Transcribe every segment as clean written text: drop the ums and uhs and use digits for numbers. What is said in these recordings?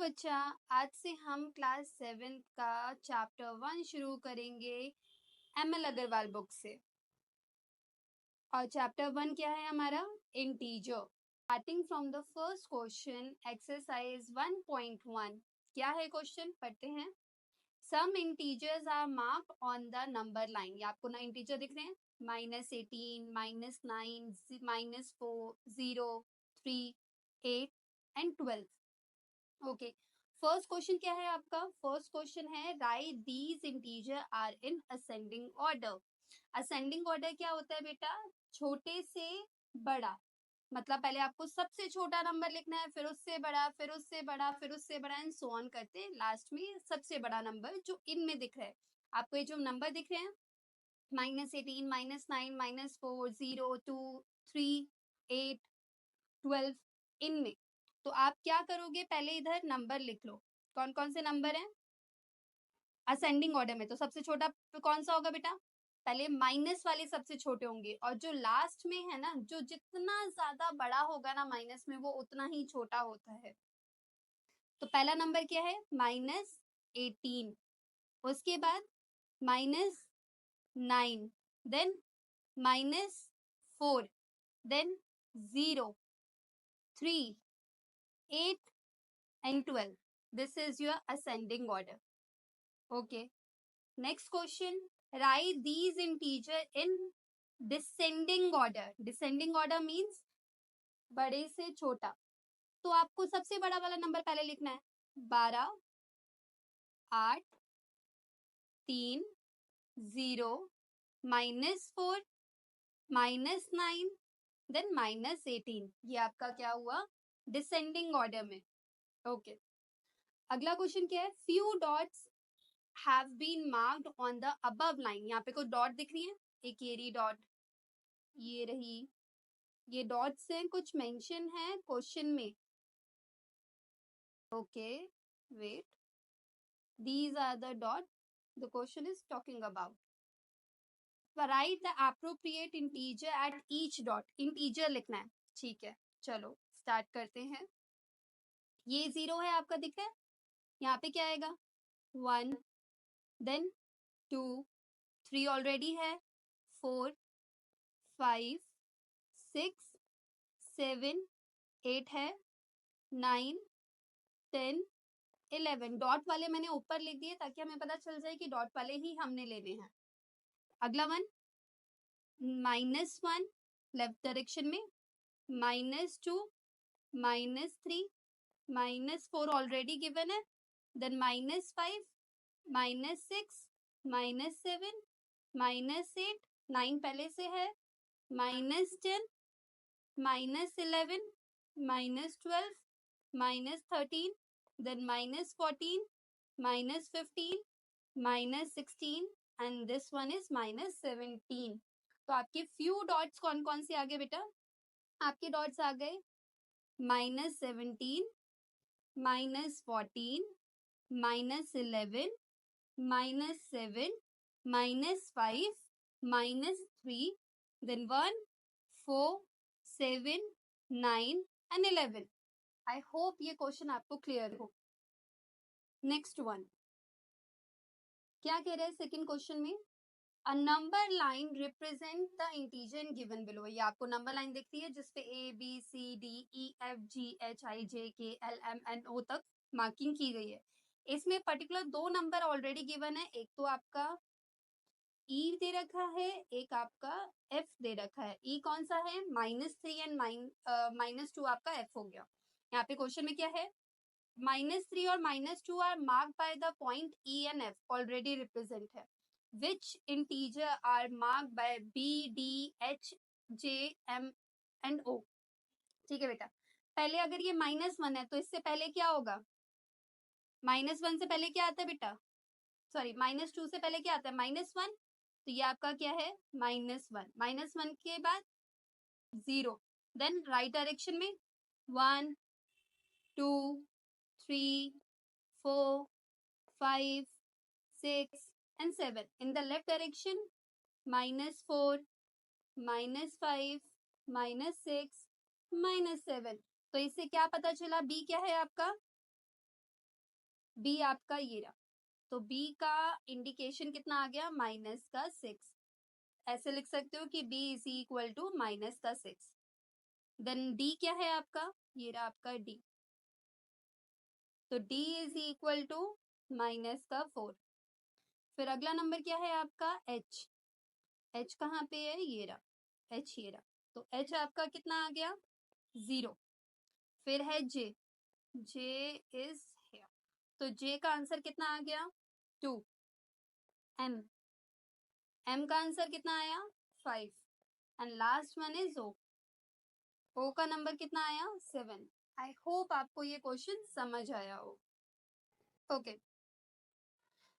बच्चा, आज से हम क्लास 7 का चैप्टर 1 शुरू करेंगे एमएल अग्रवाल बुक से। और चैप्टर 1 क्या है हमारा? Integer. Starting from the first question, exercise 1.1। क्या है क्वेश्चन? पढ़ते हैं। Some integers are marked on the number line. ये आपको ना इंटीजर दिख रहे हैं, -18, -9, -4, 0, 3, 8 एंड 12। ओके, फर्स्ट क्वेश्चन क्या है आपका? फर्स्ट क्वेश्चन है write these integer are in ascending order. Ascending order क्या होता है बेटा? छोटे से बड़ा, मतलब पहले आपको सबसे छोटा नंबर लिखना है, फिर उससे बड़ा, फिर उससे बड़ा, फिर उससे बड़ा एंड सो ऑन करते लास्ट में सबसे बड़ा नंबर जो इनमें दिख रहा है। आपको ये जो नंबर दिख रहे हैं -18, -9, -4, 0, 2, 3, 8, 12, इनमें तो आप क्या करोगे? पहले इधर नंबर लिख लो। कौन कौन से नंबर हैं असेंडिंग ऑर्डर में? तो सबसे छोटा कौन सा होगा बेटा? पहले माइनस वाले सबसे छोटे होंगे, और जो लास्ट में है ना, जो जितना ज्यादा बड़ा होगा ना माइनस में, वो उतना ही छोटा होता है। तो पहला नंबर क्या है? -18। उसके बाद -9, then -4, then 0, 3, 8 and 12. This is your ascending order. Okay. Next question. Write these integer in descending order. Descending order means बड़े से छोटा। तो आपको सबसे बड़ा वाला नंबर पहले लिखना है। 12, 8, 3, 0, -4, -9, देन -18। ये आपका क्या हुआ? डिसेंडिंग ऑर्डर में। ओके, अगला क्वेश्चन क्या है? Few dots have been marked on the above line। यहाँ पे कोई डॉट दिख रही है? एक ये रही डॉट, ये रही, ये डॉट्स हैं, कुछ मेंशन है क्वेश्चन में। Okay, wait, these are the dot the question is talking about। write the appropriate integer at each dot। Integer लिखना है, ठीक है। चलो स्टार्ट करते हैं। ये 0 है आपका, दिख रहा है? यहाँ पे क्या आएगा? 1, देन 2, 3 ऑलरेडी है, 4, 5, 6, 7, 8 है, 9, 10, 11। डॉट वाले मैंने ऊपर लिख दिए ताकि हमें पता चल जाए कि डॉट वाले ही हमने लेने हैं। अगला वन, -1 लेफ्ट डायरेक्शन में, -2, -3, -4 ऑलरेडी गिवन है, देन -5, -6, -7, -8, 9 पहले से है, -10, -11, -12, -13, then -14, -15, -16 and this one is -17। तो आपके फ्यू डॉट्स कौन कौन से आ गए बेटा? आपके डॉट्स आ गए -17, -14, -11, -7, -5, -3, then 1, 4, 7, 9 and 11। आई होप ये क्वेश्चन आपको क्लियर हो। नेक्स्ट वन क्या कह रहे हैं सेकंड क्वेश्चन में? अ number line represent the integer in given below. ये आपको नंबर लाइन दिखती है जिसपे ABCDEFGHIJKLMNO तक मार्किंग की गई है। इसमें पर्टिकुलर दो नंबर ऑलरेडी गिवन है, एक तो आपका E दे रखा है, एक आपका F दे रखा है। E कौन सा है? -3 एंड -2 आपका F हो गया। यहाँ पे क्वेश्चन में क्या है? -3 और -2 are marked by the point E and F, already represent है। Which integer are marked by B, D, H, J, M and O। ठीक है बेटा, पहले अगर ये -1 है तो इससे पहले क्या होगा? -1 से पहले क्या आता है बेटा? सॉरी, -2 से पहले क्या आता है? -1। तो ये आपका क्या है? -1। -1 के बाद 0, देन राइट डायरेक्शन में 1, 2, 3, 4, 5, 6 and 7। in the left direction -4, -5, -6, -7। तो इससे क्या पता चला? B क्या है आपका? बी आपका ये रहा, तो बी का इंडिकेशन कितना आ गया, -6। ऐसे लिख सकते हो कि b is equal to -6। Then D क्या है आपका, ये रहा आपका डी, तो d इज इक्वल टू -4। फिर अगला नंबर क्या है आपका h, h कहाँ पे है, ये रहा h, ये रहा, तो h आपका कितना आ गया, 0। फिर है j, j इज here, तो j का आंसर कितना आ गया, 2। m, m का आंसर कितना आया, 5। And last one is o, o का नंबर कितना आया, 7। आई होप आपको ये क्वेश्चन समझ आया हो। ओके,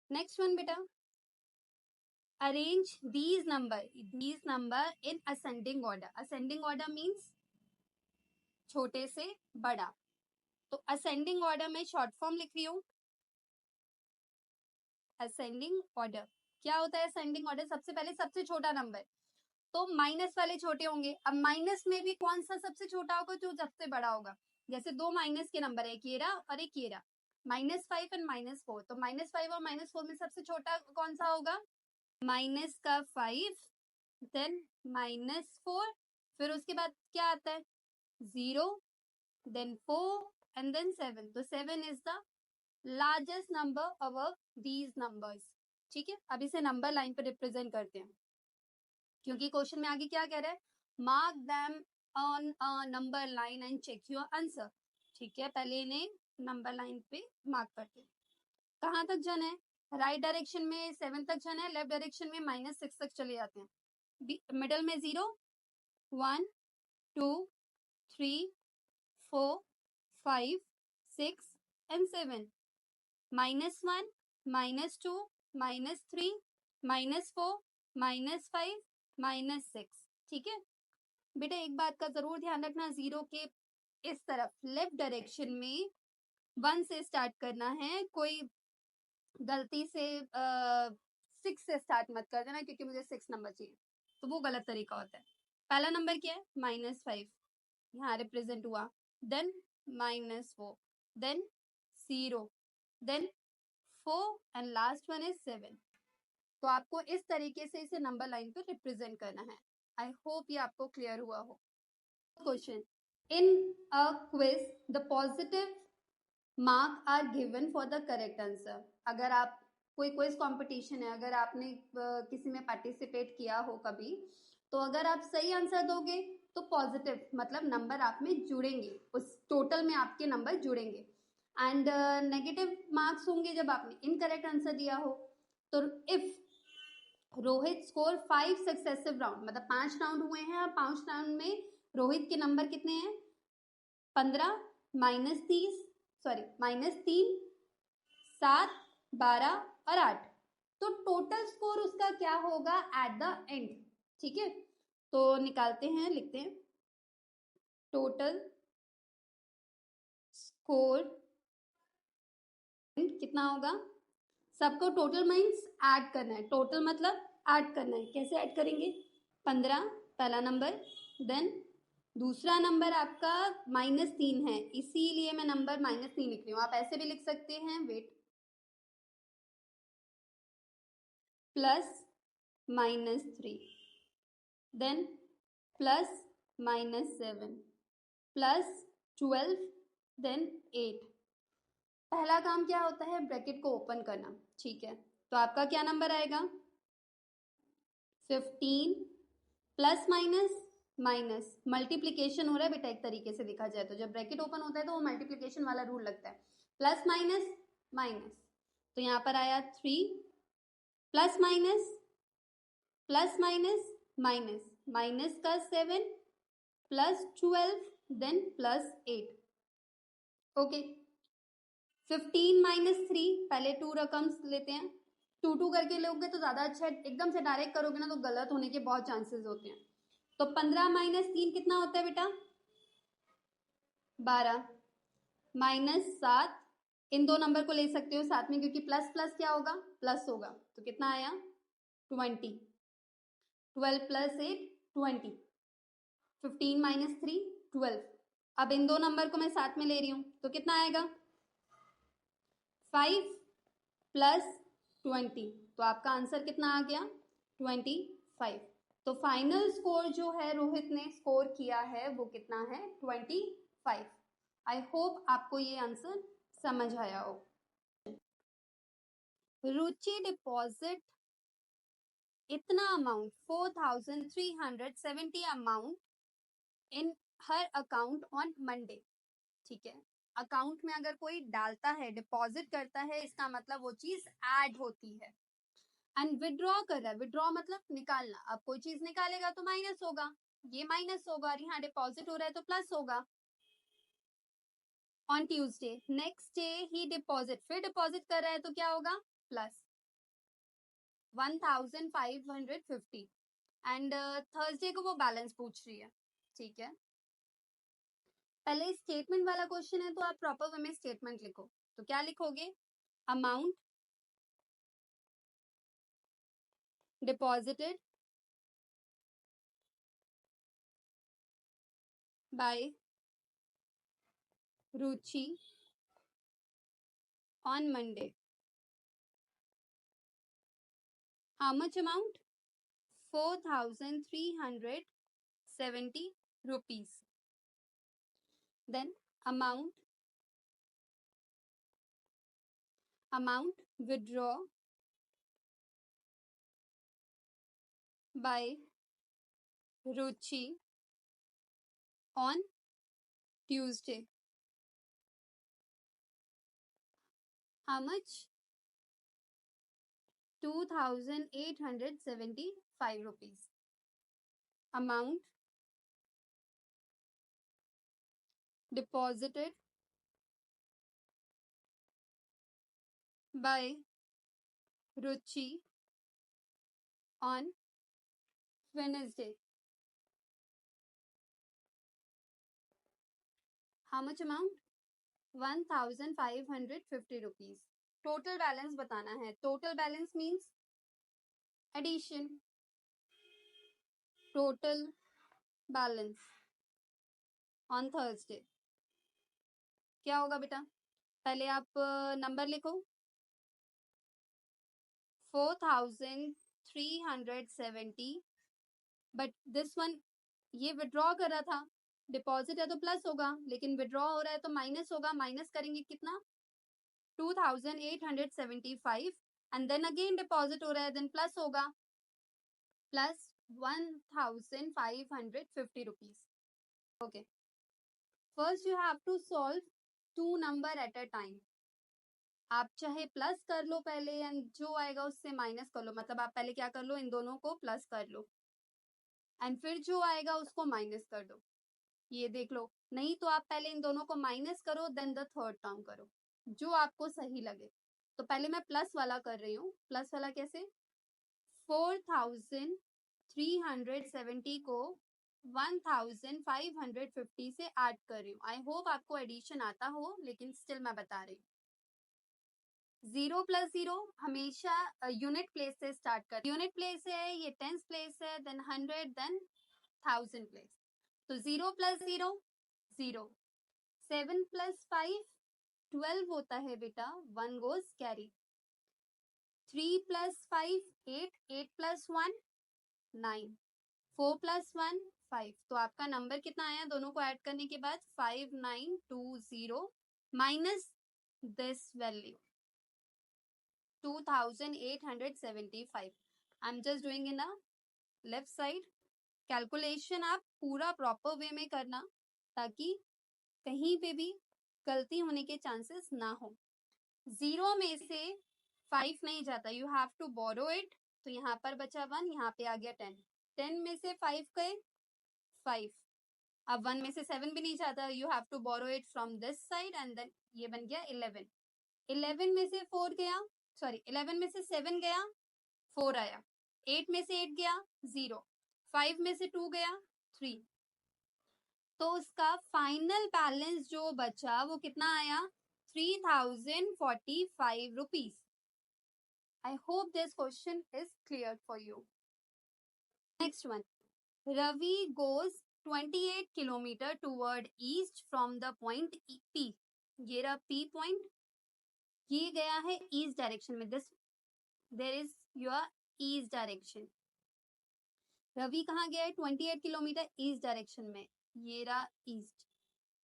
नेक्स्ट वन बेटा, arrange these number in ascending order। ascending order means छोटे से बड़ा, तो ascending order में शॉर्ट फॉर्म लिख रही हूँ। ascending order क्या होता है, ascending order सबसे पहले सबसे छोटा नंबर, तो माइनस वाले छोटे होंगे। अब माइनस में भी कौन सा सबसे छोटा होगा, जो सबसे बड़ा होगा। जैसे दो माइनस के नंबर है, एक ये रहा और एक ये रहा, -5 एंड -4, तो -5 और -4 में सबसे छोटा कौन सा होगा, माइनस का 5, देन -4, फिर उसके बाद क्या आता है, 0, देन 4 एंड देन 7, तो 7 is the largest number above these numbers. ठीक है, अब इसे नंबर लाइन पर रिप्रेजेंट करते हैं, क्योंकि क्वेश्चन में आगे क्या कह रहा है, mark them on a number line and check your answer. ठीक है, पहले इन्हें नंबर लाइन पे मार्क करते हैं। कहाँ तक जाना है, राइट डायरेक्शन में 7 तक जाना है, लेफ्ट डायरेक्शन में -6 तक चले जाते हैं। मिडल में 0, 1, 2, 3, 4, 5, 6 एंड 7, -1, -2, -3, -4, -5, -6। ठीक है बेटा, एक बात का जरूर ध्यान रखना, 0 के इस तरफ लेफ्ट डायरेक्शन में 1 से स्टार्ट करना है, कोई गलती से 6 से स्टार्ट मत कर देना, क्योंकि मुझे 6 नंबर चाहिए, तो वो गलत तरीका होता है। पहला नंबर क्या है, -5, यहाँ रिप्रेजेंट हुआ, then -4, then 0, then 4 and last one is 7। तो आपको इस तरीके से इसे नंबर लाइन पे रिप्रेजेंट करना है। आई होप ये आपको क्लियर हुआ हो। Question, in a quiz the positive mark are given for the correct answer. अगर आप कोई क्विज कंपटीशन है, अगर आपने किसी में पार्टिसिपेट किया हो कभी, तो अगर आप सही आंसर दोगे तो पॉजिटिव मतलब नंबर आप में जुड़ेंगे, उस टोटल में आपके नंबर जुड़ेंगे। एंड नेगेटिव मार्क्स होंगे जब आपने इनकरेक्ट आंसर दिया हो। तो if Rohit score 5 successive round, मतलब 5 राउंड हुए हैं और 5 राउंड में रोहित के नंबर कितने हैं, 15, -30, सॉरी -3, 7, 12 और 8, तो टोटल स्कोर उसका क्या होगा एट द एंड। ठीक है, तो निकालते हैं, लिखते हैं, टोटल स्कोर कितना होगा, सबको टोटल मीन्स ऐड करना है, टोटल मतलब ऐड करना है। कैसे ऐड करेंगे, 15 पहला नंबर, देन दूसरा नंबर आपका -3 है, इसीलिए मैं नंबर -3 लिख रही हूँ, आप ऐसे भी लिख सकते हैं, वेट, +-3, देन +-7, +12, देन 8। पहला काम क्या होता है, ब्रैकेट को ओपन करना। ठीक है, तो आपका क्या नंबर आएगा, 15 प्लस माइनस माइनस, मल्टीप्लीकेशन हो रहा है बेटा, एक तरीके से देखा जाए तो जब ब्रैकेट ओपन होता है तो वो मल्टीप्लीकेशन वाला रूल लगता है, प्लस माइनस माइनस, तो यहाँ पर आया 3, प्लस माइनस माइनस, माइनस का 7, +12, देन +8। ओके, 15 - 3, पहले 2 रकम्स लेते हैं, 2 करके लोगे तो ज्यादा अच्छा है, एकदम से डायरेक्ट करोगे ना तो गलत होने के बहुत चांसेस होते हैं। तो 15 - 3 कितना होता है बेटा, 12, -7, इन दो नंबर को ले सकते हो साथ में, क्योंकि प्लस प्लस क्या होगा, प्लस होगा, तो कितना आया, 20, 12 + 8 20, 15 - 3 12। अब इन दो नंबर को मैं साथ में ले रही हूँ तो कितना आएगा, 5 प्लस 20, तो आपका आंसर कितना आ गया 25। तो फाइनल स्कोर जो है रोहित ने स्कोर किया है वो कितना है 25। आई होप आपको ये आंसर समझ आया हो। रुचि डिपॉजिट इतना amount 4370 amount in her account on Monday. ठीक है, अकाउंट में अगर कोई डालता है डिपॉजिट करता है इसका मतलब वो चीज ऐड होती है। एंड विड्रॉ कर रहा है, विड्रॉ मतलब निकालना, अब कोई चीज निकालेगा तो माइनस होगा, ये माइनस होगा और यहाँ डिपॉजिट हो रहा है तो प्लस होगा। On Tuesday next day he deposit, फिर डिपॉजिट कर रहा है तो क्या होगा प्लस 1550 एंड थर्सडे को वो बैलेंस पूछ रही है। ठीक है, पहले स्टेटमेंट वाला क्वेश्चन है तो आप प्रॉपर वे में स्टेटमेंट लिखो। तो क्या लिखोगे, amount deposited bye Ruchi on Monday. How much amount? 4370 rupees. Then amount withdraw by Ruchi on Tuesday. How much? 2875 rupees. Amount deposited by Ruchi on Wednesday. How much amount? 1550 rupees. Total balance बताना है, total balance means addition, total balance on Thursday क्या होगा बेटा, पहले आप number लिखो 4370, but this one ये withdraw कर रहा था, डिपॉजिट है तो प्लस होगा, लेकिन विड्रॉ हो रहा है तो माइनस होगा, माइनस करेंगे कितना 2875 एंड देन अगेन डिपॉजिट हो रहा है देन प्लस होगा plus 1550 rupees. Okay, first you have to solve two number at a time. आप चाहे प्लस कर लो पहले एंड जो आएगा उससे माइनस कर लो, मतलब आप पहले क्या कर लो इन दोनों को प्लस कर लो एंड फिर जो आएगा उसको माइनस कर दो, ये देख लो, नहीं तो आप पहले इन दोनों को माइनस करो देन द थर्ड टर्म करो, जो आपको सही लगे। तो पहले मैं प्लस वाला कर रही हूँ, प्लस वाला कैसे 4370 को 1550 से ऐड कर रही हूँ। आई होप आपको एडिशन आता हो, लेकिन स्टिल मैं बता रही हूँ। 0 प्लस 0 हमेशा यूनिट प्लेस से स्टार्ट कर, यूनिट प्लेस है ये टेंस प्लेस है देन 100 देन 1000 प्लेस। तो 0 प्लस 0 0, 7 प्लस 5 12 होता है बेटा, 1 goes carry, 3 plus 5 8, 8 plus 1 9, 4 plus 1 5। तो आपका नंबर कितना आया दोनों को ऐड करने के बाद 5920 minus this value 2875। I am just doing in a left side. Calculation आप पूरा प्रॉपर वे में करना ताकि कहीं पे भी गलती होने के चांसेस ना हो। 0 में से 5 नहीं जाता, you have to borrow it, तो यहाँ पर बचा 1, यहाँ पे आ गया 10, 10 में से 5 गए 5, अब 1 में से 7 भी नहीं जाता, you have to borrow it from this side and then ये बन गया 11, 11 में से 4 गया, सॉरी 11 में से 7 गया 4 आया, 8 में से 8 गया 0, 5 में से 2 गया 3, तो उसका फाइनल बैलेंस जो बचा वो कितना आया 3045 rupees. I hope this question is clear for you. Next one, Ravi goes 28 kilometre toward east from the point P, ये रहा P पॉइंट ये गया है ईस्ट डायरेक्शन में, this there is your east direction. Ravi कहाँ गया है? 28 किलोमीटर ईस्ट डायरेक्शन में, ये रहा ईस्ट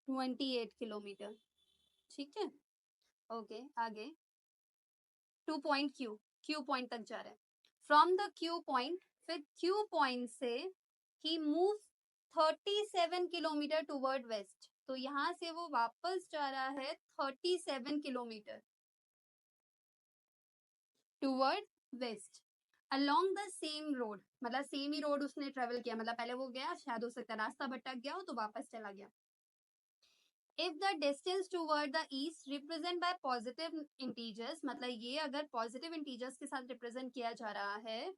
28 किलोमीटर। ठीक है, ओके आगे 2 पॉइंट क्यू पॉइंट तक जा रहा है। फ्रॉम द क्यू पॉइंट, फिर क्यू पॉइंट से ही मूव 37 किलोमीटर टुवर्ड वेस्ट, तो यहाँ से वो वापस जा रहा है 37 kilometre toward west along the same road, मतलब सेम ही रोड उसने ट्रेवल किया, मतलब पहले वो गया, शायद हो सकता है रास्ता भटक गया हो तो वापस चला गया। If the distance toward the east represent by positive integers, मतलब ये अगर पॉजिटिव इंटीजर्स के साथ रिप्रेजेंट किया जा रहा है,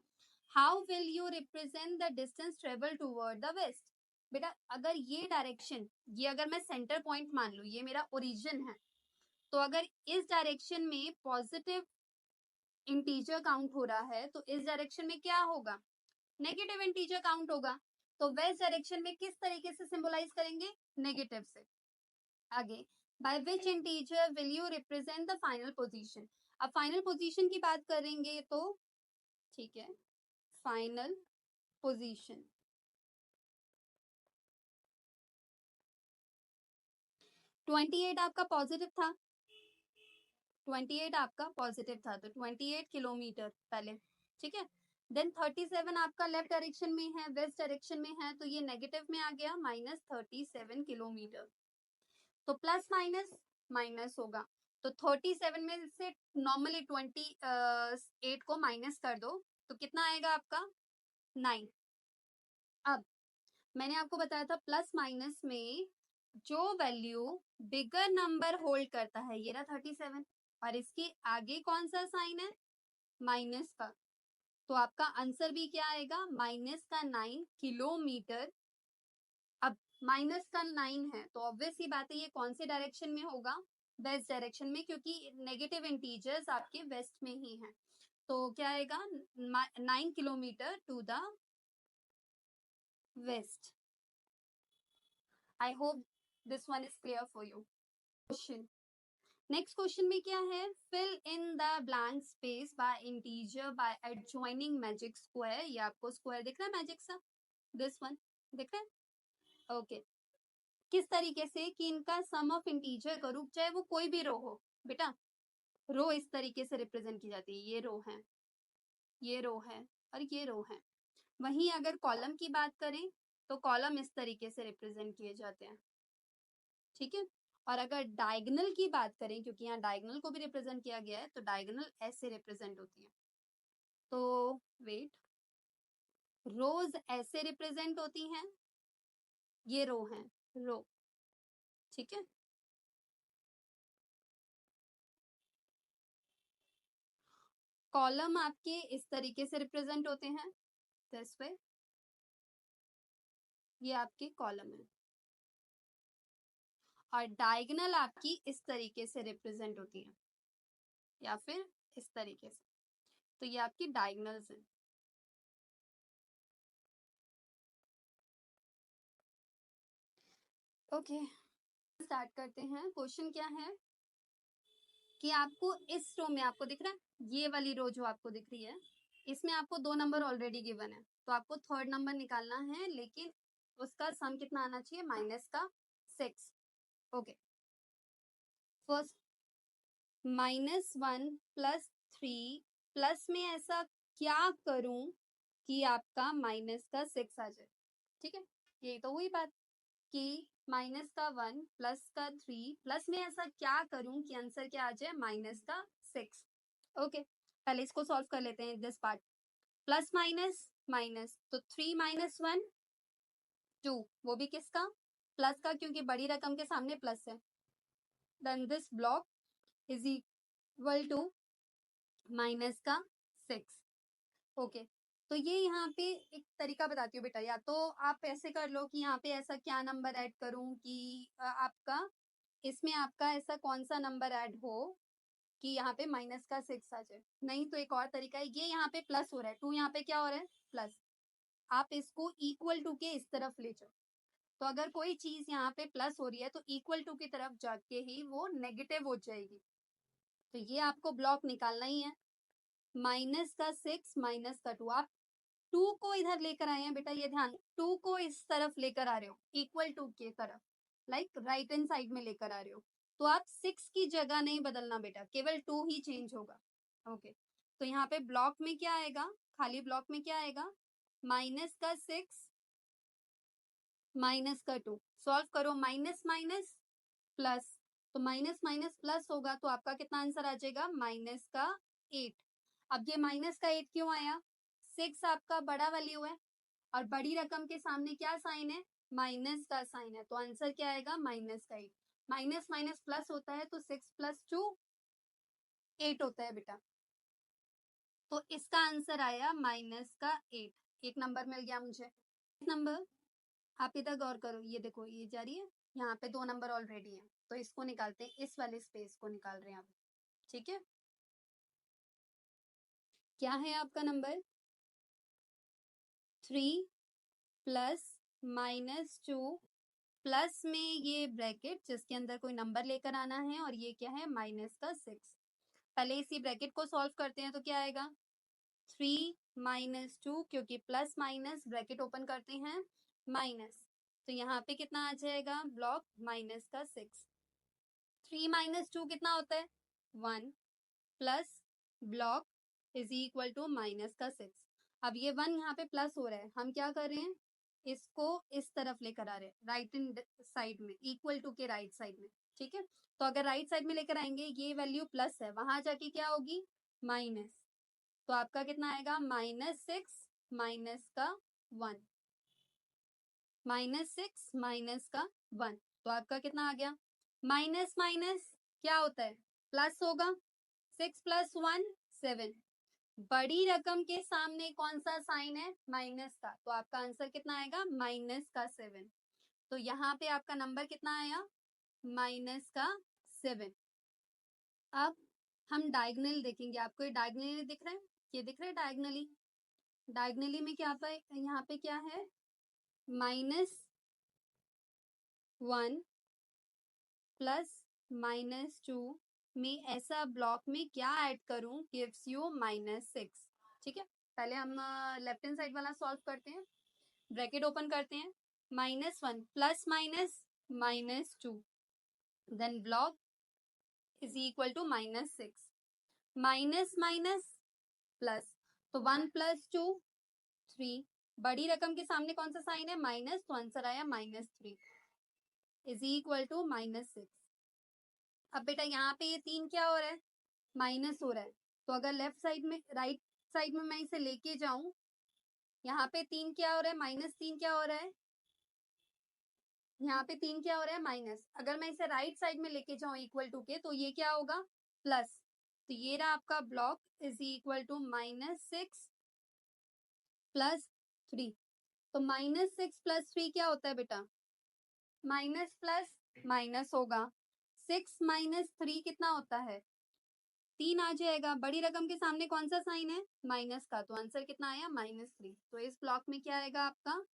how will you represent the distance travel toward the west? बेटा अगर ये डायरेक्शन, ये अगर मैं सेंटर पॉइंट मान लू, ये मेरा ओरिजिन है, तो अगर इस डायरेक्शन में पॉजिटिव इंटीजर काउंट हो रहा है तो इस डायरेक्शन में क्या होगा? नेगेटिव इंटीजर काउंट होगा। तो वेस्ट डायरेक्शन में किस तरीके से सिंबलाइज करेंगे? नेगेटिव से। आगे, by which integer will you represent the final position? अब फाइनल पोजीशन की बात करेंगे तो ठीक है, फाइनल पोजीशन 28 आपका पॉजिटिव था, 28 आपका पॉजिटिव था, तो 28 किलोमीटर पहले, ठीक है। देन 37 आपका लेफ्ट डायरेक्शन में है, वेस्ट डायरेक्शन में है, तो ये नेगेटिव में आ गया, -37 किलोमीटर। तो प्लस माइनस माइनस होगा, तो 37 में से नॉर्मली 28 को माइनस कर दो तो कितना आएगा आपका? 9। अब मैंने आपको बताया था प्लस माइनस में जो वैल्यू बिगर नंबर होल्ड करता है, ये रहा 37, और इसके आगे कौन सा साइन है? माइनस का, तो आपका आंसर भी क्या आएगा? -9 किलोमीटर। अब -9 है तो ऑब्वियस ही बात है ये कौन से डायरेक्शन में होगा? वेस्ट डायरेक्शन में, क्योंकि नेगेटिव इंटीजर्स आपके वेस्ट में ही हैं। तो क्या आएगा? 9 kilometre to the west. I hope this one is clear for you. Question, next question में क्या है? Fill in the blank space by integer by adjoining magic square. ये आपको स्क्वायर दिख रहा है मैजिक सा, दिस वन दिख रहा है, ओके। किस तरीके से कि इनका सम ऑफ इंटीजर करूँ, चाहे वो कोई भी रो हो बेटा, रो इस तरीके से रिप्रेजेंट की जाती है, ये रो है, ये रो है और ये रो है। वहीं अगर कॉलम की बात करें तो कॉलम इस तरीके से रिप्रेजेंट किए जाते हैं, ठीक है। और अगर डायगोनल की बात करें, क्योंकि यहाँ डायगोनल को भी रिप्रेजेंट किया गया है, तो डायगोनल ऐसे रिप्रेजेंट होती है। तो वेट, रोज ऐसे रिप्रेजेंट होती हैं, ये रो है, रो, ठीक है। कॉलम आपके इस तरीके से रिप्रेजेंट होते हैं, दिस वे, ये आपके कॉलम है। और डायगोनल आपकी इस तरीके से रिप्रेजेंट होती है, या फिर इस तरीके से, तो ये आपकी डायगोनल्स हैं। ओके, स्टार्ट करते हैं। क्वेश्चन क्या है कि आपको इस रो में आपको दिख रहा है, ये वाली रो जो आपको दिख रही है, इसमें आपको 2 नंबर ऑलरेडी गिवन है, तो आपको थर्ड नंबर निकालना है, लेकिन उसका सम कितना आना चाहिए? -6। ओके, फर्स्ट -1 +3 प्लस में ऐसा क्या करूं कि आपका -6 आ जाए, ठीक है। यही तो हुई बात कि -1 +3 प्लस में ऐसा क्या करूं कि आंसर क्या आ जाए? -6। ओके, पहले इसको सॉल्व कर लेते हैं, this part. Plus minus minus, तो 3 - 1 2, वो भी किसका? प्लस का, क्योंकि बड़ी रकम के सामने प्लस है। Then this block is equal to minus का 6। ओके, तो ये यहाँ पे एक तरीका बताती हूँ बेटा, या तो आप ऐसे कर लो कि यहाँ पे ऐसा क्या नंबर ऐड करूं कि आपका इसमें आपका ऐसा कौन सा नंबर ऐड हो कि यहाँ पे -6 आ जाए। नहीं तो एक और तरीका है, ये यहाँ पे प्लस हो रहा है, 2 यहाँ पे क्या हो रहा है? प्लस। आप इसको इक्वल टू के इस तरफ ले जाओ, तो अगर कोई चीज यहाँ पे प्लस हो रही है तो इक्वल टू की तरफ जाके ही वो नेगेटिव हो जाएगी। तो ये आपको ब्लॉक निकालना ही है। माइनस का 6 माइनस का 2, आप 2 को इधर लेकर आए हैं बेटा, ये ध्यान, 2 को इस तरफ लेकर आ रहे हो, इक्वल टू के तरफ, लाइक राइट हैंड साइड में लेकर आ रहे हो, तो आप 6 की जगह नहीं बदलना बेटा, केवल 2 ही चेंज होगा। ओके, तो यहाँ पे ब्लॉक में क्या आएगा, खाली ब्लॉक में क्या आएगा, माइनस का 6 माइनस का 2, सॉल्व करो, माइनस माइनस प्लस, तो माइनस माइनस प्लस होगा, तो आपका कितना आंसर आ जाएगा, माइनस का 8। अब ये माइनस का 8 क्यों आया, 6 आपका बड़ा वैल्यू है और बड़ी रकम के सामने क्या साइन है, माइनस का साइन है, तो आंसर क्या आएगा, माइनस का 8। माइनस माइनस प्लस होता है तो 6 प्लस 2 8 होता है बेटा, तो इसका आंसर आया माइनस का 8। एक नंबर मिल गया मुझे। नंबर आप इधर गौर करो, ये देखो ये जा रही है, यहाँ पे 2 नंबर ऑलरेडी है, तो इसको निकालते हैं, इस वाले स्पेस को निकाल रहे हैं अब, ठीक है। क्या है आपका नंबर, 3 प्लस माइनस 2 प्लस में ये ब्रैकेट जिसके अंदर कोई नंबर लेकर आना है, और ये क्या है, माइनस का 6। पहले इसी ब्रैकेट को सॉल्व करते हैं, तो क्या आएगा, 3 माइनस 2, क्योंकि प्लस माइनस ब्रैकेट ओपन करते हैं माइनस, तो यहाँ पे कितना आ जाएगा, ब्लॉक माइनस का 6। 3 माइनस 2 कितना होता है, 1 plus block is equal to minus का 6। अब ये 1 यहाँ पे प्लस हो रहा है, हम क्या कर रहे हैं, इसको इस तरफ लेकर आ रहे हैं, राइट हैंड साइड में, इक्वल टू के राइट साइड में, ठीक है। तो अगर राइट साइड में लेकर आएंगे, ये वैल्यू प्लस है, वहां जाके क्या होगी, माइनस, तो आपका कितना आएगा, -6 माइनस का 1, -6 माइनस का 1, तो आपका कितना आ गया, माइनस माइनस क्या होता है, प्लस होगा, 6 प्लस 1 7, बड़ी रकम के सामने कौन सा साइन है, माइनस का, तो आपका आंसर कितना आएगा, माइनस का 7। तो यहाँ पे आपका नंबर कितना आया, माइनस का 7। अब हम डायगनल देखेंगे, आपको ये डायगनली दिख रहा है, ये दिख रहा है डायगनली, डायगनली में क्या पे, यहाँ पे क्या है, -1 प्लस -2 में ऐसा ब्लॉक में क्या ऐड करूं, गिव्स यू -6, ठीक है। पहले हम लेफ्ट हैंड साइड वाला सॉल्व करते हैं, ब्रैकेट ओपन करते हैं, -1 plus minus -2, then block is equal to -6, minus minus plus, तो 1 प्लस 2 3, बड़ी रकम के सामने कौन सा साइन है, माइनस, तो आंसर आया -3 इज इक्वल टू -6। अब बेटा यहाँ पे ये 3 क्या हो रहा है, माइनस हो रहा है, तो अगर लेफ्ट साइड में, राइट साइड में मैं इसे लेके जाऊं, यहाँ पे 3 क्या हो रहा है, -3 क्या हो रहा है, यहाँ पे 3 क्या हो रहा है, माइनस, अगर मैं इसे राइट साइड में लेके जाऊं इक्वल टू के, तो ये क्या होगा, प्लस, तो ये रहा आपका block is equal to -6 plus 3, तो -6 प्लस 3 क्या होता है बेटा, माइनस प्लस माइनस होगा, 6 माइनस 3 कितना होता है, 3 आ जाएगा, बड़ी रकम के सामने कौन सा साइन है, माइनस का, तो आंसर कितना आया, -3, तो इस ब्लॉक में क्या आएगा आपका,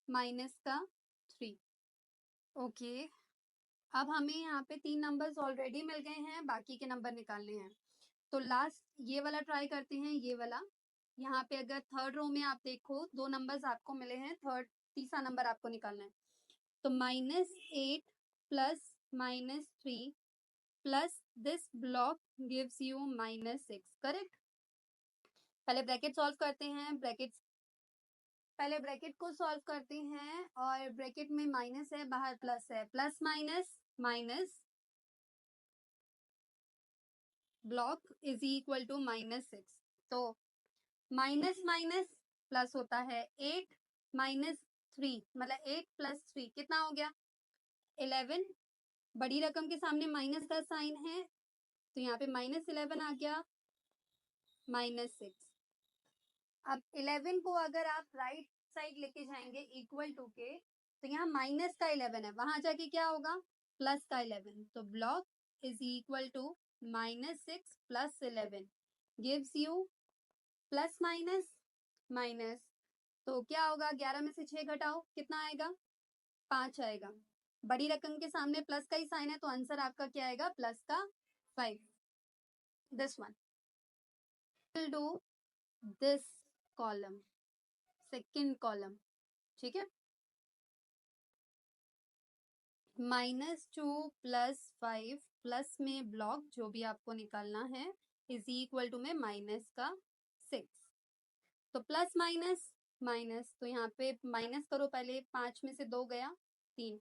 माइनस का 3। ओके, अब हमें यहाँ पे 3 नंबर्स ऑलरेडी मिल गए हैं, बाकी के नंबर निकालने हैं, तो लास्ट ये वाला ट्राई करते हैं, ये वाला, यहाँ पे अगर थर्ड रो में आप देखो 2 नंबर्स आपको मिले हैं, तीसरा नंबर आपको निकालना है, तो -8 plus -3 plus this block gives you -6, correct. पहले ब्रैकेट सॉल्व करते हैं, पहले ब्रैकेट को सॉल्व करते हैं, और ब्रैकेट में माइनस है, बाहर प्लस है, plus minus minus, block is equal to -6, तो माइनस माइनस प्लस होता है, 8 -3 मतलब 8 प्लस 3 कितना हो गया, 11, बड़ी रकम के सामने माइनस का साइन है, तो यहाँ पे -11 आ गया, -6। अब 11 को अगर आप राइट साइड लेके जाएंगे इक्वल टू के, तो यहाँ माइनस का 11 है, वहां जाके क्या होगा, प्लस का 11, तो block is equal to -6 plus 11 gives you plus minus minus, तो क्या होगा, 11 में से 6 घटाओ, कितना आएगा, 5 आएगा, बड़ी रकम के सामने प्लस का ही साइन है, तो आंसर आपका क्या आएगा, प्लस का 5। This one will do this column, second column, ठीक है। -2 + 5 प्लस में ब्लॉक जो भी आपको निकालना है इज इक्वल टू में -6। तो प्लस माइनस माइनस, तो यहाँ पे माइनस करो पहले, 5 में से 2 गया 3,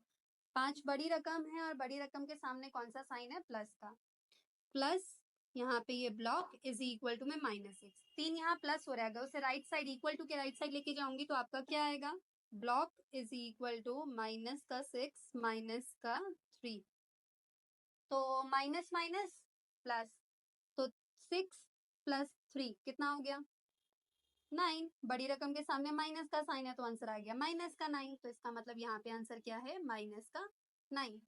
5 बड़ी रकम है और बड़ी रकम के सामने कौन सा साइन है, प्लस का, प्लस यहाँ पे ये ब्लॉक इज इक्वल टू में -6, 3 यहाँ प्लस हो रहेगा, उसे राइट साइड इक्वल टू के राइट साइड लेके जाऊंगी तो आपका क्या आएगा, ब्लॉक इज इक्वल टू -6 -3, तो माइनस माइनस प्लस, तो 6 + 3 कितना हो गया, 9, बड़ी रकम के सामने माइनस का साइन है तो आंसर आ गया -9, तो इसका मतलब यहाँ पे आंसर क्या है, -9।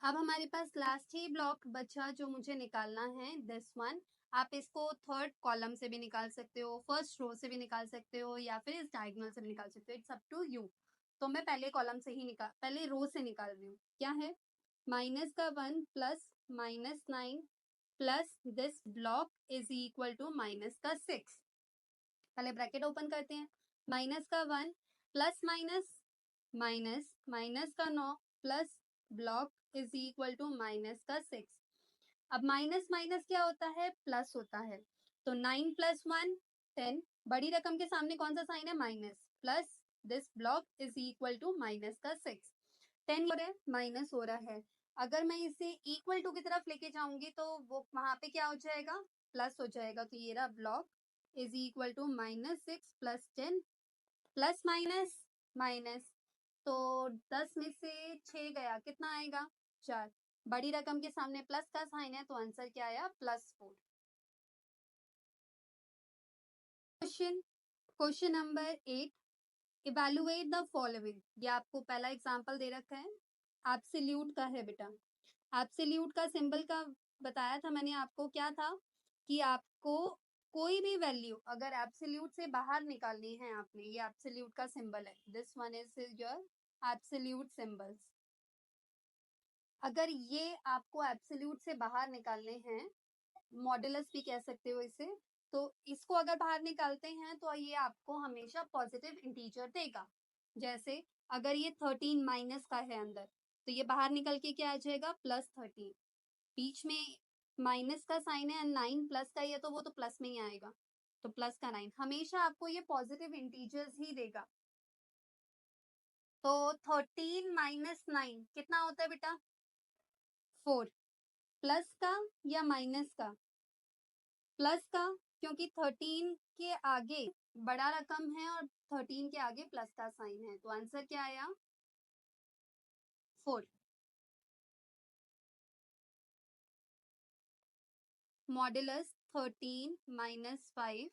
अब हमारे पास लास्ट ही ब्लॉक बचा जो मुझे निकालना है, दिस वन। आप इसको थर्ड कॉलम से भी निकाल सकते हो, फर्स्ट रो से भी निकाल सकते हो, या फिर इस डायगोनल से भी निकाल सकते हो, इट्स अप टू यू। तो मैं पहले कॉलम से ही पहले रो से निकाल रही हूँ। क्या है, -1 plus -9 plus this block is equal to -6। पहले ब्रैकेट ओपन करते हैं, -1 plus minus minus -9 plus block is equal to -6। अब माइनस माइनस क्या होता है, प्लस होता है, तो 9 + 1 10, बड़ी रकम के सामने कौन सा साइन है, minus, plus this block is equal to -6। 10 हो रहा है, माइनस हो रहा है, अगर मैं इसे इक्वल टू की तरफ लेके जाऊंगी तो वो वहां पे क्या हो जाएगा, प्लस हो जाएगा, तो ये रहा block is equal to -6 + 10 plus minus minus, तो 10 में से 6 गया, कितना आएगा, 4, बड़ी रकम के सामने प्लस का साइन है तो आंसर क्या आया, +4। Question number 8, evaluate the following. ये आपको पहला एग्जांपल दे रखा है, एब्सोल्यूट का है बेटा। एब्सोल्यूट का सिंबल का बताया था मैंने आपको, क्या था कि आपको कोई भी वैल्यू अगर एब्सोल्यूट से बाहर निकालनी है आपने, ये एब्सोल्यूट का सिंबल है, this one is your absolute symbols. अगर ये आपको एब्सोल्यूट से बाहर निकालने हैं, मॉडुलस भी कह सकते हो इसे, तो इसको अगर बाहर निकालते हैं तो ये आपको हमेशा पॉजिटिव इंटीजर देगा। जैसे अगर ये 13 माइनस का है अंदर, तो ये बाहर निकल के क्या आ जाएगा, +13, बीच में माइनस का साइन है, 9 प्लस का ही है तो वो तो प्लस में ही आएगा, तो प्लस का 9 हमेशा आपको ये पॉजिटिव इंटीजर्स ही देगा। तो 13 - 9 कितना होता है बेटा, 4, प्लस का या माइनस का, प्लस का, क्योंकि 13 के आगे बड़ा रकम है और 13 के आगे प्लस का साइन है, तो आंसर क्या आया, 4। मॉडुलस 13 - 5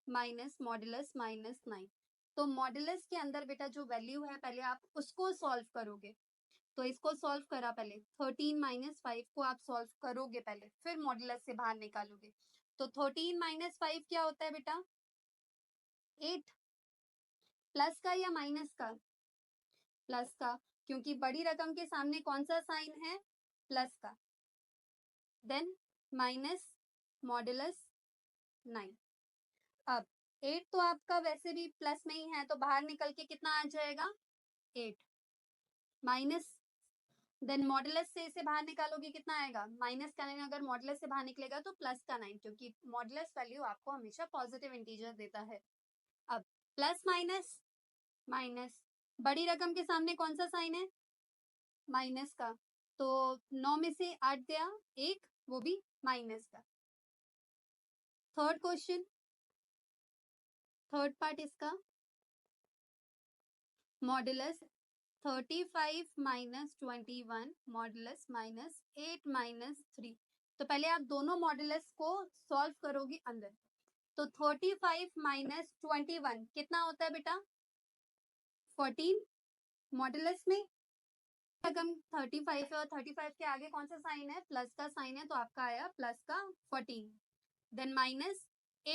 माइनस मॉडुलस -9, तो मॉडुलस के अंदर बेटा जो वैल्यू है पहले आप उसको सॉल्व करोगे, तो इसको सॉल्व करा पहले, 13 - 5 को आप सॉल्व करोगे पहले, फिर मॉडुलस से बाहर निकालोगे, तो 13 - 5 क्या होता है बेटा, 8, प्लस का या माइनस का, प्लस का, क्योंकि बड़ी रकम के सामने कौन सा साइन है, प्लस का, देन माइनस मॉडुलस 9। अब 8 तो आपका वैसे भी प्लस में ही है, तो बाहर निकल के कितना आ जाएगा, 8 माइनस, देन मॉडुलस से इसे बाहर निकालोगे कितना आएगा, -9, अगर मॉडुलस से बाहर निकलेगा तो +9, क्योंकि मॉडुलस वैल्यू आपको हमेशा पॉजिटिव इंटीजर देता है। अब प्लस माइनस माइनस, बड़ी रकम के सामने कौन सा साइन है, माइनस का, तो 9 में से 8 गया, 1, वो भी माइनस का। थर्ड क्वेश्चन, थर्ड पार्ट इसका, मॉडुलस 35 - 21 मॉडुलस -8 - 3, तो पहले आप दोनों मॉडुलस को सॉल्व करोगे अंदर, तो 35 - 21 कितना होता है बेटा, 14, मॉडुलस में रकम 35 है और 35 के आगे कौन सा साइन है, प्लस का साइन है, तो आपका आया प्लस का 14, देन -8 -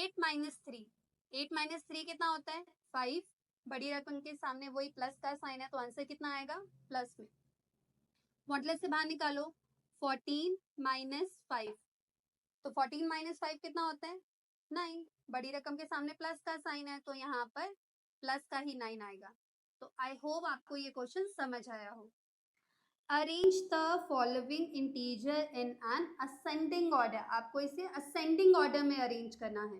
3, 8 - 3 कितना होता है, 5, बड़ी रकम के सामने वही प्लस का साइन है, तो आंसर कितना आएगा, प्लस में, मॉडुलस से बाहर निकालो, 14 - 5, तो 14 माइनस 5 कितना होता है 9। बड़ी रकम के सामने प्लस का साइन है तो यहाँ पर प्लस का ही 9 आएगा। तो आई होप आपको ये क्वेश्चन समझ आया हो। Arrange the following integer in an ascending order. आपको इसे असेंडिंग ऑर्डर में अरेंज करना है,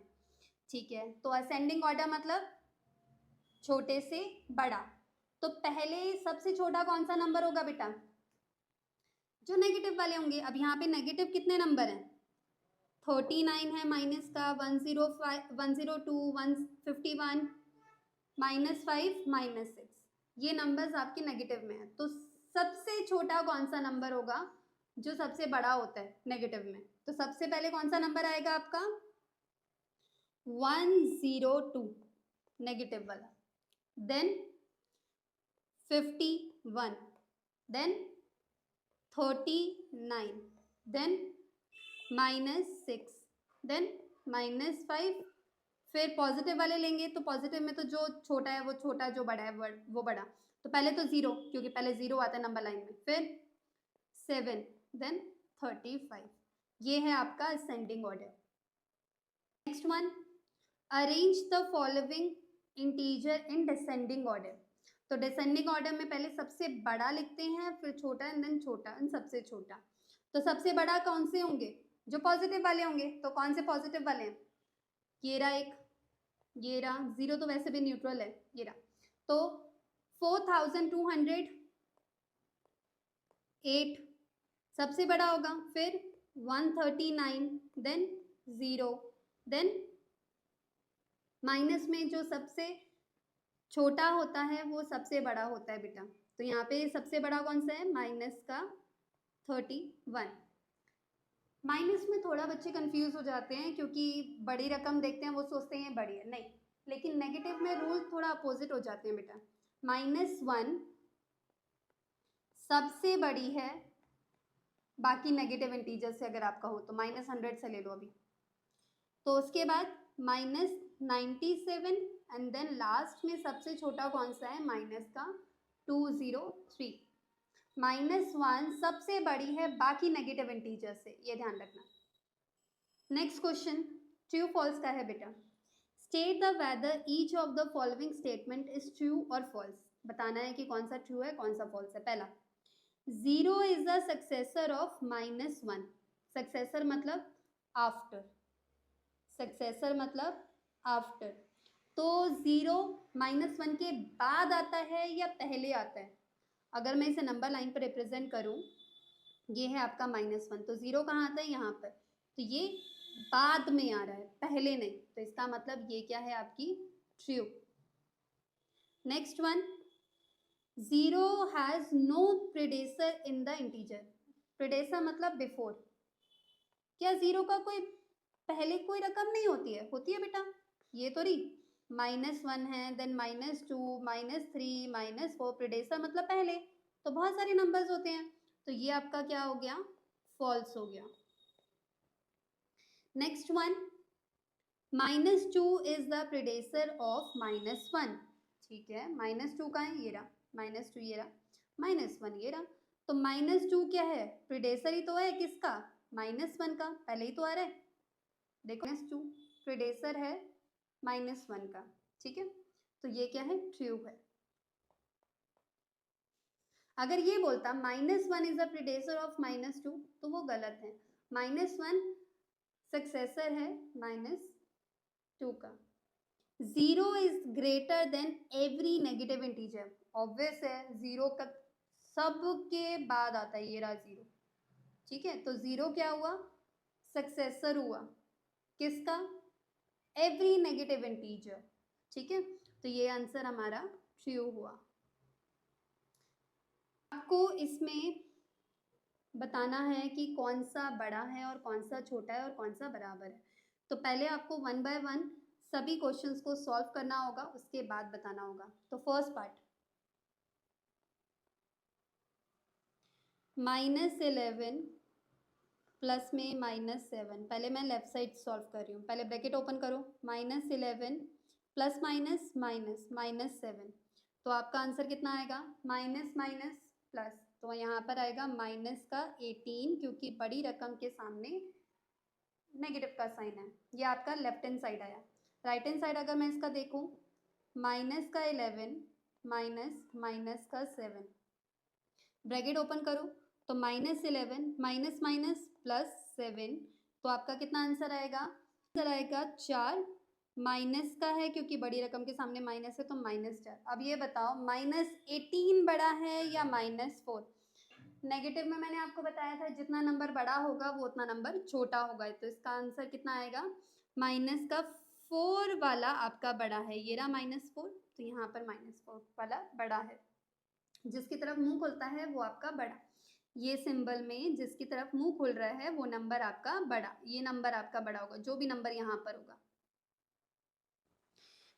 ठीक है। तो असेंडिंग ऑर्डर मतलब छोटे से बड़ा। तो पहले सबसे छोटा कौन सा नंबर होगा बेटा, जो नेगेटिव वाले होंगे। अब यहाँ पे नेगेटिव कितने नंबर हैं, 39 है माइनस का, 105, 102, 151, -5, -6, ये नंबर्स आपके नेगेटिव में है। तो सबसे छोटा कौन सा नंबर होगा जो सबसे बड़ा होता है नेगेटिव में। तो सबसे पहले कौन सा नंबर आएगा आपका 102 नेगेटिव वाला, देन 51, देन 39, देन -6, देन -5। फिर पॉजिटिव वाले लेंगे तो पॉजिटिव में तो जो छोटा है वो छोटा, जो बड़ा है वो बड़ा। तो पहले तो 0, क्योंकि पहले 0 आता है नंबर लाइन में, फिर 7, देन 35। ये है आपका ascending order. Next one, arrange the following integer in descending order. तो डिसेंडिंग ऑर्डर में पहले सबसे बड़ा लिखते हैं, फिर छोटा एंड देन छोटा एंड सबसे छोटा। तो सबसे बड़ा कौन से होंगे, जो पॉजिटिव वाले होंगे। तो कौन से पॉजिटिव वाले हैं, ये रहा एक, ये रहा, 0 तो वैसे भी न्यूट्रल है, ये रहा। तो 4208 सबसे बड़ा होगा, फिर 139, देन 0, देन माइनस में जो सबसे छोटा होता है वो सबसे बड़ा होता है बेटा। तो यहाँ पे सबसे बड़ा कौन सा है, माइनस का 31। माइनस में थोड़ा बच्चे कंफ्यूज हो जाते हैं, क्योंकि बड़ी रकम देखते हैं वो सोचते हैं बड़ी है, नहीं, लेकिन नेगेटिव में रूल थोड़ा अपोजिट हो जाते हैं बेटा। -1 सबसे बड़ी है बाकी नेगेटिव इंटीजर से, अगर आपका हो तो -100 से ले लो अभी। तो उसके बाद -97 एंड देन लास्ट में सबसे छोटा कौन सा है, माइनस का 203। -1 सबसे बड़ी है बाकी नेगेटिव इंटीजर से, ये ध्यान रखना। नेक्स्ट क्वेश्चन ट्रू फॉल्स का है बेटा। State the whether each of the following statement is true और फॉल्स। बताना है कि कौन सा ट्रू है कौन सा फॉल्स है। पहला, 0 is the successor of -1। Successor मतलब आफ्टर, सक्सेसर मतलब आफ्टर। तो 0 -1 के बाद आता है या पहले आता है। अगर मैं इसे नंबर लाइन पर रिप्रेजेंट करूं, ये है आपका -1, तो 0 कहाँ आता है, यहाँ पर। तो ये बाद में आ रहा है, पहले नहीं। तो इसका मतलब ये क्या है आपकी true. Next one, 0 has no predecessor in the integer. Predecessor मतलब बिफोर। क्या 0 का कोई पहले कोई रकम नहीं होती है, होती है बेटा। ये तो रही -1 है, देन -2, -3, -4, प्रीडेसर मतलब पहले। तो बहुत सारे नंबर्स होते हैं, तो ये आपका क्या हो गया, फॉल्स हो गया। Next one, -2 is the predecessor of -1। ठीक है, -2 का है, ये रहा -2, ये रहा -1, ये रहा। तो -2 क्या है, प्रीडेसर ही तो है किसका, -1 का, पहले ही तो आ रहा है। देखो -2 प्रीडेसर है -1 का, ठीक है। तो ये क्या है, ट्रू है। अगर ये बोलता -1 इज द प्रीडेसर ऑफ -2 तो वो गलत है। -1 सक्सेसर है -2 का। 0 is greater than every negative integer. Obvious है, 0 का सब के बाद आता है, ये रहा 0, ठीक है। तो 0 क्या हुआ, सक्सेसर हुआ किसका, एवरी नेगेटिव इंटीजर, ठीक है। तो ये आंसर हमारा ट्रू हुआ। आपको इसमें बताना है कि कौन सा बड़ा है और कौन सा छोटा है और कौन सा बराबर है। तो पहले आपको 1 बाय 1 सभी क्वेश्चंस को सॉल्व करना होगा, उसके बाद बताना होगा। तो फर्स्ट पार्ट, -11 प्लस में -7। पहले मैं लेफ्ट साइड सॉल्व कर रही हूँ, पहले ब्रैकेट ओपन करो, -11 प्लस माइनस माइनस -7। तो आपका आंसर कितना आएगा, माइनस माइनस प्लस। तो यहाँ पर आएगा -18, क्योंकि बड़ी रकम के सामने नेगेटिव का साइन है, ये आपका लेफ्ट हैंड साइड आया। राइट हैंड साइड अगर मैं इसका देखूँ, माइनस का 11 माइनस माइनस का 7, ब्रैकेट ओपन करो तो -11 माइनस माइनस प्लस 7, तो आपका कितना आंसर आएगा? आंसर आएगा 4। माइनस का है क्योंकि बड़ी रकम के सामने माइनस है तो -4। अब ये बताओ -18 बड़ा है या -4? नेगेटिव में मैंने आपको बताया था जितना नंबर बड़ा होगा वो उतना नंबर छोटा होगा, तो इसका आंसर कितना आएगा? माइनस का 4 वाला आपका बड़ा है, ये रहा -4, तो यहाँ पर -4 वाला बड़ा है। जिसकी तरफ मुंह खुलता है वो आपका बड़ा, ये सिंबल में जिसकी तरफ मुंह खुल रहा है वो नंबर आपका बड़ा, ये नंबर आपका बड़ा होगा, जो भी नंबर यहाँ पर होगा।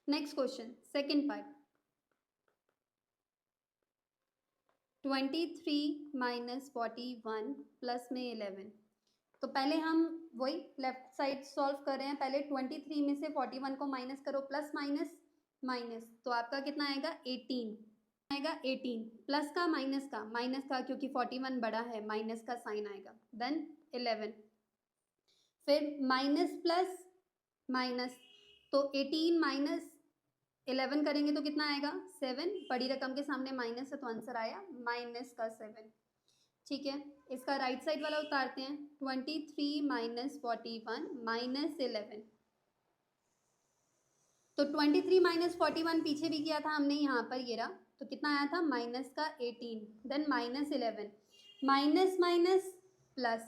Next question, second part, 23 minus 41 plus में 11। तो पहले हम वही लेफ्ट साइड सॉल्व कर रहे हैं। पहले 23 में से 41 को माइनस करो, प्लस माइनस माइनस, तो आपका कितना आएगा? 18 आएगा। 18 प्लस का माइनस का क्योंकि 41 बड़ा है, माइनस का साइन आएगा। देन 11, फिर माइनस प्लस माइनस, तो 18 माइनस 11 करेंगे तो कितना आएगा? 7, बड़ी रकम के सामने माइनस है तो आंसर आया माइनस का 7। ठीक है, इसका राइट साइड वाला उतारते हैं। 23 माइनस 41 माइनस 11, तो 23 माइनस 41 पीछे भी किया था हमने, यहाँ पर ये रहा, तो कितना आया था? माइनस का 18, then minus 11, minus minus plus,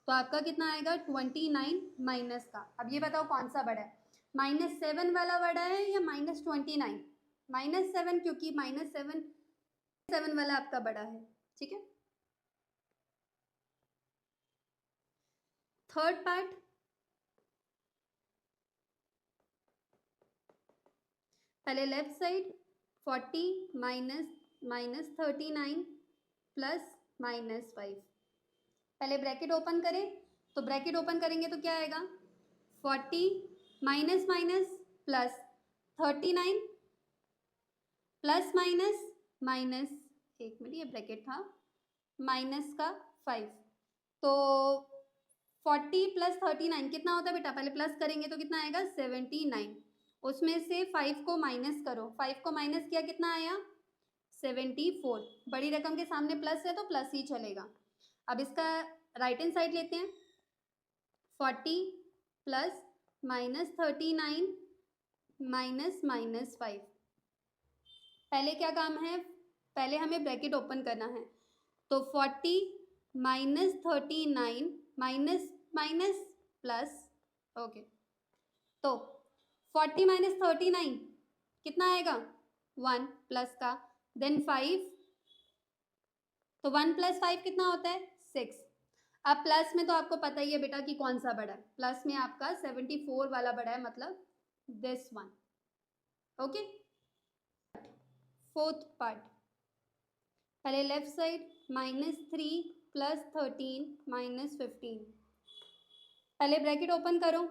तो आपका कितना आएगा? 29 माइनस का। अब ये बताओ कौन सा बड़ा है? -7 वाला बड़ा है या -29? -7, क्योंकि -7 वाला आपका बड़ा है। ठीक है, थर्ड पार्ट, पहले लेफ्ट साइड 40 माइनस 39 प्लस -5, पहले ब्रैकेट ओपन करें, तो ब्रैकेट ओपन करेंगे तो क्या आएगा? 40 minus minus plus 39 plus minus minus, एक मिनट ये ब्रैकेट था, माइनस का 5, तो 40 प्लस 39 कितना होता है बेटा? पहले प्लस करेंगे तो कितना आएगा? 79, उसमें से 5 को माइनस करो, 5 को माइनस किया कितना आया? 74, बड़ी रकम के सामने प्लस है तो प्लस ही चलेगा। अब इसका राइट हैंड साइड लेते हैं, 40 प्लस -39 माइनस -5, पहले क्या काम है? पहले हमें ब्रैकेट ओपन करना है, तो 40 minus 39 minus minus plus, okay, तो 40 माइनस 39 कितना आएगा? 1 प्लस का, देन 5, तो 1 प्लस 5 कितना होता है? 6। अब प्लस में तो आपको पता ही है बेटा कि कौन सा बड़ा है, प्लस में आपका 74 वाला बड़ा है, मतलब this one. Okay, fourth part, पहले लेफ्ट साइड -3 प्लस 13 माइनस 15, पहले ब्रैकेट ओपन करो,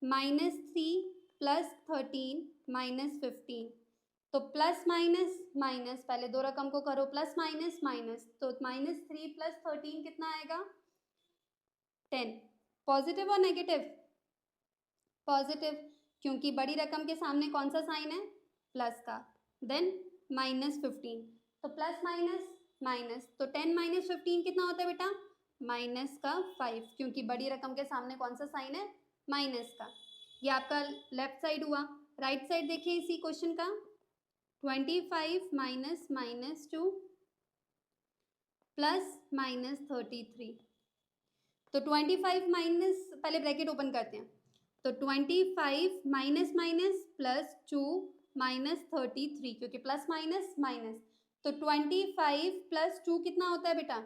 -3 प्लस 13 माइनस 15, तो प्लस माइनस माइनस, पहले दो रकम को करो प्लस माइनस माइनस, तो -3 प्लस 13 कितना आएगा? 10। पॉजिटिव और नेगेटिव? पॉजिटिव, क्योंकि बड़ी रकम के सामने कौन सा साइन है? प्लस का। देन -15, तो प्लस माइनस माइनस, तो 10 माइनस 15 कितना होता है बेटा? माइनस का 5, क्योंकि बड़ी रकम के सामने कौन सा साइन है? माइनस का। ये आपका लेफ्ट साइड हुआ। राइट साइड देखिए इसी क्वेश्चन का, 25 माइनस -2 प्लस -33, तो 25 माइनस, पहले ब्रैकेट ओपन करते हैं, तो 25 माइनस माइनस प्लस 2 माइनस 33, क्योंकि प्लस माइनस माइनस, तो 25 प्लस 2 कितना होता है बेटा?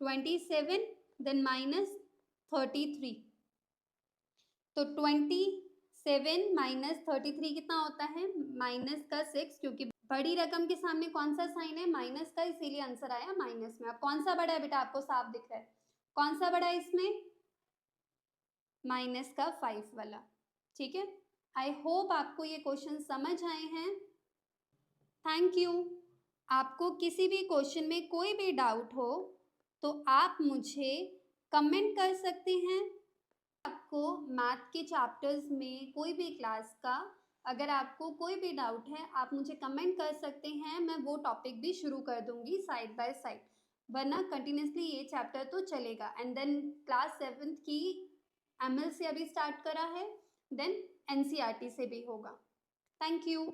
27, देन -33, तो 27 माइनस 33 कितना होता है? माइनस का 6, क्योंकि बड़ी रकम के सामने कौन सा साइन है? माइनस का, इसीलिए आंसर आया माइनस में। अब कौन सा बड़ा है बेटा? आपको साफ दिख रहा है, कौन सा बड़ा है इसमें? माइनस का 5 वाला। ठीक है, आई होप आपको ये क्वेश्चन समझ आए हैं। Thank you. आपको किसी भी क्वेश्चन में कोई भी डाउट हो तो आप मुझे कमेंट कर सकते हैं। आपको आपको मैथ के चैप्टर्स में कोई भी क्लास का अगर आपको कोई भी डाउट है आप मुझे कमेंट कर सकते हैं, मैं वो टॉपिक भी शुरू कर दूंगी साइड बाय साइड, वरना कंटिन्यूसली ये चैप्टर तो चलेगा। एंड देन क्लास 7th की एमएल से अभी स्टार्ट करा है, देन एनसीईआरटी से भी होगा। Thank you.